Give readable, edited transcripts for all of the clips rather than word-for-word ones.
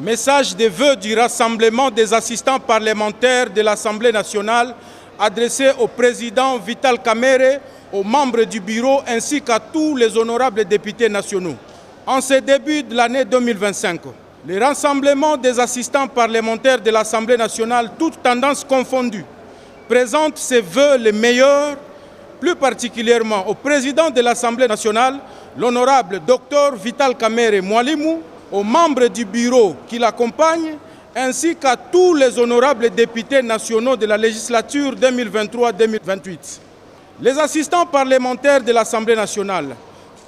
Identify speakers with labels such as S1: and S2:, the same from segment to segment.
S1: Message de vœux du rassemblement des assistants parlementaires de l'Assemblée nationale adressé au président Vital Kamerhe, aux membres du bureau ainsi qu'à tous les honorables députés nationaux. En ce début de l'année 2025, le rassemblement des assistants parlementaires de l'Assemblée nationale, toutes tendances confondues, présente ses vœux les meilleurs, plus particulièrement au président de l'Assemblée nationale, l'honorable Dr Vital Kamerhe Mwalimu, aux membres du bureau qui l'accompagnent, ainsi qu'à tous les honorables députés nationaux de la législature 2023-2028. Les assistants parlementaires de l'Assemblée nationale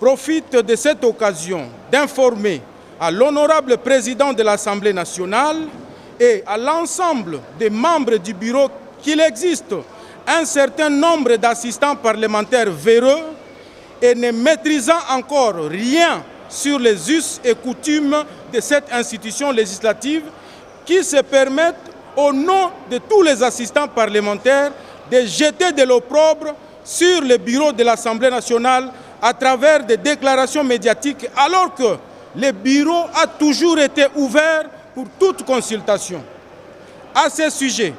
S1: profitent de cette occasion d'informer à l'honorable président de l'Assemblée nationale et à l'ensemble des membres du bureau qu'il existe un certain nombre d'assistants parlementaires véreux et ne maîtrisant encore rien sur les us et coutumes de cette institution législative qui se permettent, au nom de tous les assistants parlementaires, de jeter de l'opprobre sur le bureau de l'Assemblée nationale à travers des déclarations médiatiques, alors que le bureau a toujours été ouvert pour toute consultation. À ce sujet,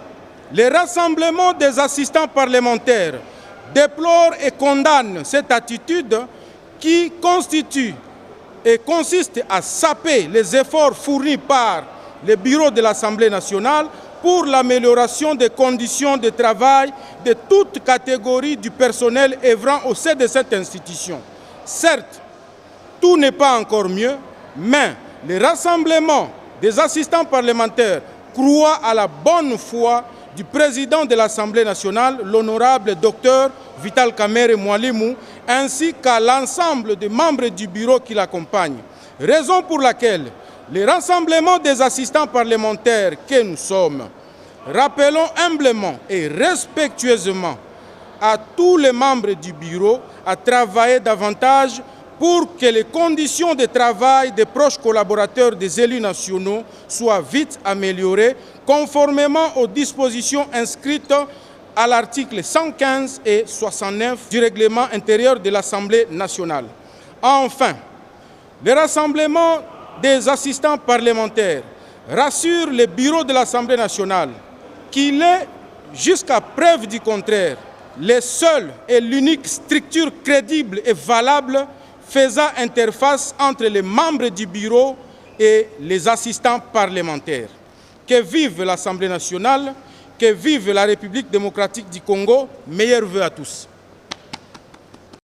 S1: le rassemblement des assistants parlementaires déplore et condamne cette attitude qui constitue et consiste à saper les efforts fournis par le bureau de l'Assemblée nationale pour l'amélioration des conditions de travail de toute catégorie du personnel œuvrant au sein de cette institution. Certes, tout n'est pas encore mieux, mais le rassemblement des assistants parlementaires croit à la bonne foi du président de l'Assemblée nationale, l'honorable Dr Vital Kamerhe Mwalimu, ainsi qu'à l'ensemble des membres du bureau qui l'accompagnent. Raison pour laquelle le rassemblement des assistants parlementaires que nous sommes, rappelons humblement et respectueusement à tous les membres du bureau à travailler davantage pour que les conditions de travail des proches collaborateurs des élus nationaux soient vite améliorées, conformément aux dispositions inscrites à l'article 115 et 69 du règlement intérieur de l'Assemblée nationale. Enfin, le rassemblement des assistants parlementaires rassure le bureau de l'Assemblée nationale qu'il est, jusqu'à preuve du contraire, le seul et l'unique structure crédible et valable faisant interface entre les membres du bureau et les assistants parlementaires. Que vive l'Assemblée nationale, que vive la République démocratique du Congo, meilleurs vœux à tous.